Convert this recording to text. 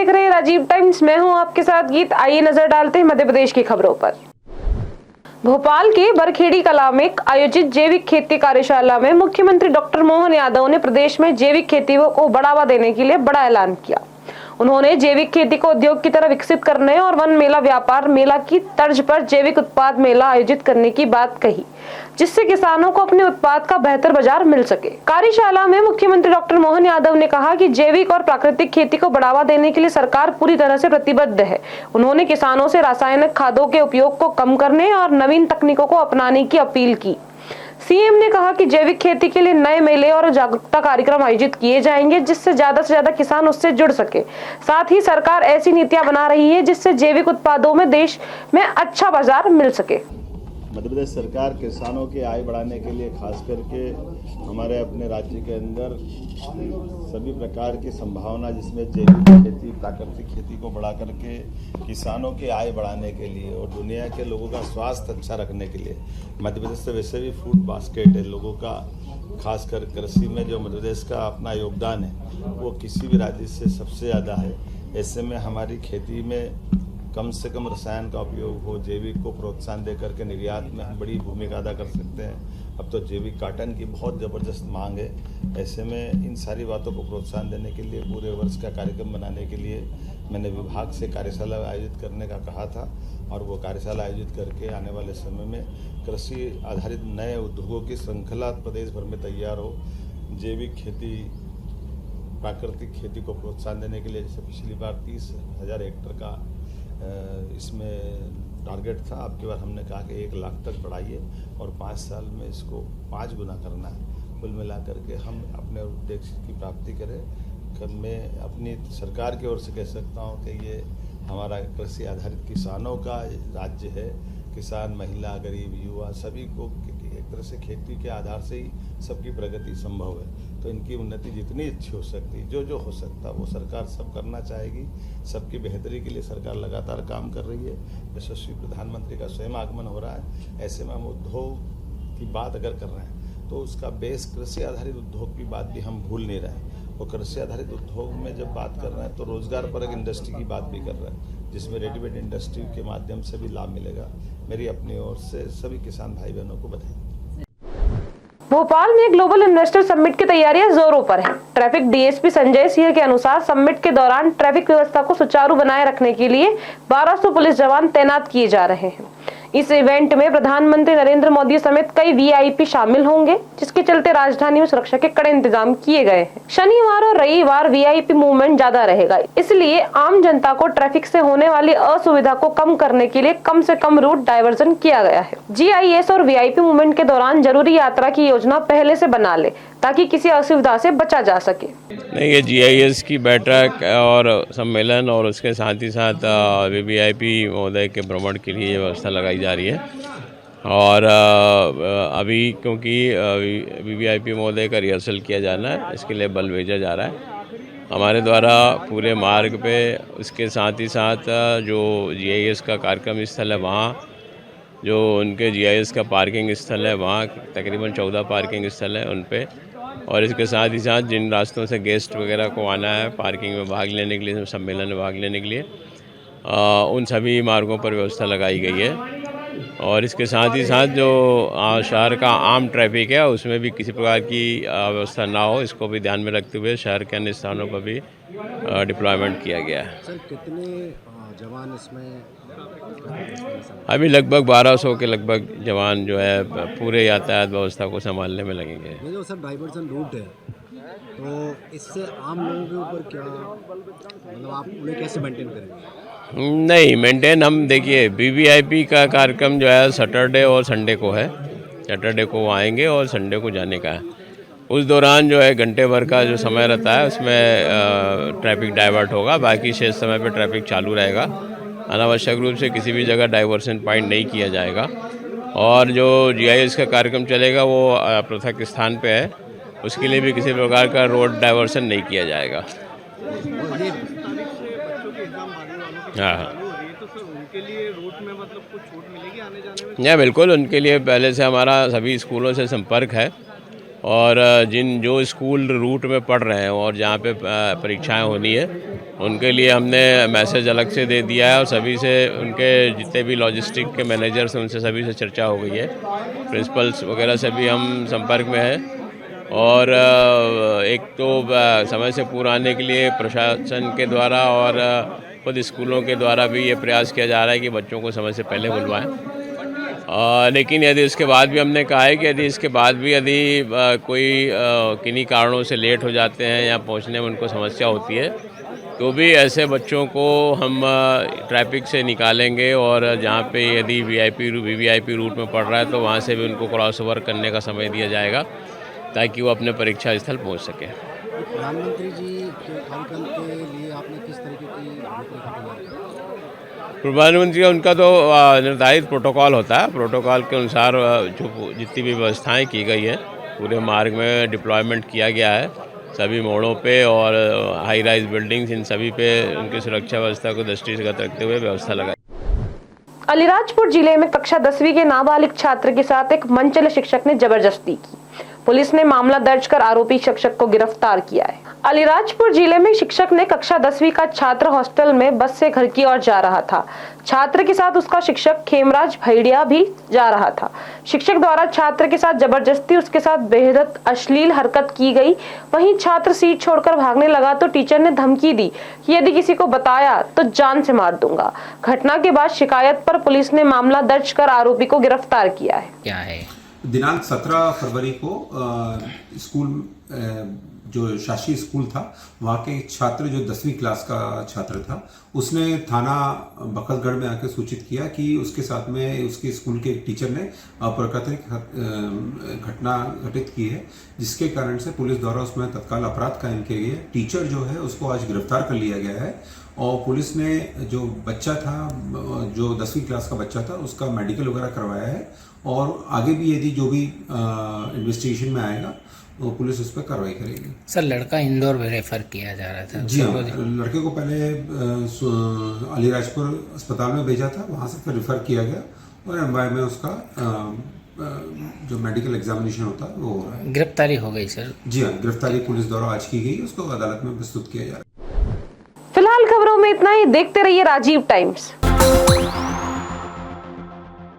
देख रहे हैं राजीव टाइम्स। मैं हूं आपके साथ गीत। आइए नजर डालते हैं मध्य प्रदेश की खबरों पर। भोपाल के बरखेड़ी कला में आयोजित जैविक खेती कार्यशाला में मुख्यमंत्री डॉक्टर मोहन यादव ने प्रदेश में जैविक खेती को बढ़ावा देने के लिए बड़ा ऐलान किया। उन्होंने जैविक खेती को उद्योग की तरह विकसित करने और वन मेला व्यापार मेला की तर्ज पर जैविक उत्पाद मेला आयोजित करने की बात कही, जिससे किसानों को अपने उत्पाद का बेहतर बाजार मिल सके। कार्यशाला में मुख्यमंत्री डॉक्टर मोहन यादव ने कहा कि जैविक और प्राकृतिक खेती को बढ़ावा देने के लिए सरकार पूरी तरह से प्रतिबद्ध है। उन्होंने किसानों से रासायनिक खादों के उपयोग को कम करने और नवीन तकनीकों को अपनाने की अपील की। सीएम ने कहा कि जैविक खेती के लिए नए मेले और जागरूकता कार्यक्रम आयोजित किए जाएंगे, जिससे ज्यादा से ज्यादा किसान उससे जुड़ सके। साथ ही सरकार ऐसी नीतियां बना रही है जिससे जैविक उत्पादों में देश में अच्छा बाजार मिल सके। मध्य प्रदेश सरकार किसानों की आय बढ़ाने के लिए खास करके हमारे अपने राज्य के अंदर सभी प्रकार की संभावना, जिसमें जैविक खेती, प्राकृतिक खेती को बढ़ा करके किसानों की आय बढ़ाने के लिए और दुनिया के लोगों का स्वास्थ्य अच्छा रखने के लिए मध्य प्रदेश से वैसे भी फूड बास्केट है लोगों का, खासकर कृषि में जो मध्य प्रदेश का अपना योगदान है वो किसी भी राज्य से सबसे ज़्यादा है। ऐसे में हमारी खेती में कम से कम रसायन का उपयोग हो, जैविक को प्रोत्साहन दे करके निर्यात में हम बड़ी भूमिका अदा कर सकते हैं। अब तो जैविक कॉटन की बहुत ज़बरदस्त मांग है। ऐसे में इन सारी बातों को प्रोत्साहन देने के लिए पूरे वर्ष का कार्यक्रम बनाने के लिए मैंने विभाग से कार्यशाला आयोजित करने का कहा था और वो कार्यशाला आयोजित करके आने वाले समय में कृषि आधारित नए उद्योगों की श्रृंखला प्रदेश भर में तैयार हो। जैविक खेती, प्राकृतिक खेती को प्रोत्साहन देने के लिए जैसे पिछली बार 30,000 हेक्टेयर का इसमें टारगेट था, अब की बार हमने कहा कि 1 लाख तक बढ़ाइए और 5 साल में इसको 5 गुना करना है। कुल मिला करके हम अपने उद्देश्य की प्राप्ति करें। मैं अपनी सरकार की ओर से कह सकता हूं कि ये हमारा कृषि आधारित किसानों का राज्य है। किसान, महिला, गरीब, युवा सभी को एक तरह से खेती के आधार से ही सबकी प्रगति संभव है। तो इनकी उन्नति जितनी अच्छी हो सकती, जो हो सकता वो सरकार सब करना चाहेगी। सबकी बेहतरी के लिए सरकार लगातार काम कर रही है। यशस्वी प्रधानमंत्री का स्वयं आगमन हो रहा है। ऐसे में हम उद्योग की बात अगर कर रहे हैं तो उसका बेस कृषि आधारित उद्योग की बात भी हम भूल नहीं रहे हैं। वो कृषि आधारित उद्योग में जब बात कर रहे हैं तो रोजगार परक इंडस्ट्री की बात भी कर रहे हैं, जिसमें रेडीमेड इंडस्ट्री के माध्यम से भी लाभ मिलेगा। मेरी अपनी ओर से सभी किसान भाई बहनों को बधाई। भोपाल में ग्लोबल इन्वेस्टर समिट की तैयारियां जोरों पर हैं। ट्रैफिक डीएसपी संजय सिंह के अनुसार समिट के दौरान ट्रैफिक व्यवस्था को सुचारू बनाए रखने के लिए 1200 पुलिस जवान तैनात किए जा रहे हैं। इस इवेंट में प्रधानमंत्री नरेंद्र मोदी समेत कई वीआईपी शामिल होंगे, जिसके चलते राजधानी में सुरक्षा के कड़े इंतजाम किए गए हैं। शनिवार और रविवार वीआईपी मूवमेंट ज्यादा रहेगा, इसलिए आम जनता को ट्रैफिक से होने वाली असुविधा को कम करने के लिए कम से कम रूट डायवर्जन किया गया है। जीआईएस और वीआईपी मूवमेंट के दौरान जरूरी यात्रा की योजना पहले से बना ले ताकि किसी असुविधा से बचा जा सके। नहीं, ये जीआईएस की बैठक और सम्मेलन और उसके साथ ही साथ वीवीआईपी महोदय के भ्रमण के लिए व्यवस्था लगाई जा रही है। और अभी क्योंकि वीवीआईपी महोदय का रिहर्सल किया जाना है, इसके लिए बल भेजा जा रहा है हमारे द्वारा पूरे मार्ग पे। उसके साथ ही साथ जो जीआईएस का कार्यक्रम स्थल है वहाँ, जो उनके जीआईएस का पार्किंग स्थल है वहाँ तकरीबन 14 पार्किंग स्थल है उन पे। और इसके साथ ही साथ जिन रास्तों से गेस्ट वगैरह को आना है पार्किंग में भाग लेने के लिए, सम्मेलन में भाग लेने के लिए, उन सभी मार्गों पर व्यवस्था लगाई गई है। और इसके साथ ही साथ जो शहर का आम ट्रैफिक है उसमें भी किसी प्रकार की व्यवस्था ना हो, इसको भी ध्यान में रखते हुए शहर के अन्य स्थानों पर भी डिप्लॉयमेंट किया गया है। सर, कितने जवान इसमें? अभी लगभग 1200 के लगभग जवान जो है पूरे यातायात व्यवस्था को संभालने में लगेंगे। ये जो सर डाइवर्सन रूट है, तो इससे आम लोगों के ऊपर क्या, मतलब आप उन्हें कैसे मेंटेन करेंगे? नहीं, मेंटेन हम देखिए, वीवीआईपी का कार्यक्रम जो है सैटरडे और संडे को है। सैटरडे को आएंगे और संडे को जाने का है। उस दौरान जो है घंटे भर का जो समय रहता है उसमें ट्रैफिक डाइवर्ट होगा, बाकी शेष समय पे ट्रैफिक चालू रहेगा। अनावश्यक रूप से किसी भी जगह डाइवर्सन पॉइंट नहीं किया जाएगा। और जो जीआईएस का कार्यक्रम चलेगा वो पृथक स्थान पे है, उसके लिए भी किसी प्रकार का रोड डाइवर्सन नहीं किया जाएगा। हाँ, या बिल्कुल, उनके लिए पहले से हमारा सभी स्कूलों से संपर्क है और जो स्कूल रूट में पढ़ रहे हैं और जहाँ पे परीक्षाएं होनी है उनके लिए हमने मैसेज अलग से दे दिया है और सभी से उनके जितने भी लॉजिस्टिक के मैनेजर्स हैं उनसे सभी से चर्चा हो गई है। प्रिंसिपल्स वगैरह से भी हम संपर्क में हैं और एक तो समय से पूरा आने के लिए प्रशासन के द्वारा और खुद स्कूलों के द्वारा भी ये प्रयास किया जा रहा है कि बच्चों को समय से पहले बुलवाएं। लेकिन यदि इसके बाद भी हमने कहा है कि यदि इसके बाद भी यदि कोई किन्हीं कारणों से लेट हो जाते हैं या पहुंचने में उनको समस्या होती है तो भी ऐसे बच्चों को हम ट्रैफिक से निकालेंगे और जहाँ पे यदि वीवीआईपी रूट में पड़ रहा है तो वहाँ से भी उनको क्रॉस ओवर करने का समय दिया जाएगा ताकि वो अपने परीक्षा स्थल पहुँच सकें। प्रधानमंत्री जी के कार्यक्रम के लिए आपने किस तरीके की रूपरेखा तैयार की? प्रधानमंत्री का उनका तो निर्धारित प्रोटोकॉल होता है। प्रोटोकॉल के अनुसार जो जितनी भी व्यवस्थाएं की गई हैं पूरे मार्ग में डिप्लॉयमेंट किया गया है सभी मोड़ों पे और हाई राइज बिल्डिंग्स इन सभी पे उनकी सुरक्षा व्यवस्था को दृष्टिगत रखते हुए व्यवस्था लगाई। अलीराजपुर जिले में कक्षा 10वीं के नाबालिग छात्र के साथ एक मनचले शिक्षक ने जबरदस्ती की। पुलिस ने मामला दर्ज कर आरोपी शिक्षक को गिरफ्तार किया है। अलीराजपुर जिले में शिक्षक ने कक्षा 10वीं का छात्र हॉस्टल में बस से घर की ओर जा रहा था। छात्र के साथ उसका शिक्षक खेमराज भैडिया भी जा रहा था। शिक्षक द्वारा छात्र के साथ जबरदस्ती उसके साथ बेहद अश्लील हरकत की गई। वहीं छात्र सीट छोड़कर भागने लगा तो टीचर ने धमकी दी कि यदि किसी को बताया तो जान से मार दूंगा। घटना के बाद शिकायत पर पुलिस ने मामला दर्ज कर आरोपी को गिरफ्तार किया है। क्या है दिनांक 17 फरवरी को स्कूल जो शासी स्कूल था वहाँ के छात्र जो 10वीं क्लास का छात्र था उसने थाना बखतगढ़ में आकर सूचित किया कि उसके साथ में उसके स्कूल के एक टीचर ने अप्राकृतिक घटना घटित की है, जिसके कारण से पुलिस द्वारा उसमें तत्काल अपराध कायम किया गया। टीचर जो है उसको आज गिरफ्तार कर लिया गया है और पुलिस ने जो बच्चा था जो 10वीं क्लास का बच्चा था उसका मेडिकल वगैरह करवाया है और आगे भी यदि जो भी इन्वेस्टिगेशन में आएगा तो पुलिस उस पर कार्रवाई करेगी। सर लड़का इंदौर में रेफर किया जा रहा था। जी हाँ, लड़के को पहले अलीराजपुर अस्पताल में भेजा था, वहाँ से फिर रेफर किया गया और एमवाई में उसका जो मेडिकल एग्जामिनेशन होता है वो हो रहा है। गिरफ्तारी हो गई सर? जी हाँ, गिरफ्तारी पुलिस द्वारा आज की गई, उसको अदालत में प्रस्तुत किया जा रहा है। फिलहाल खबरों में इतना ही। देखते रहिए राजीव टाइम्स।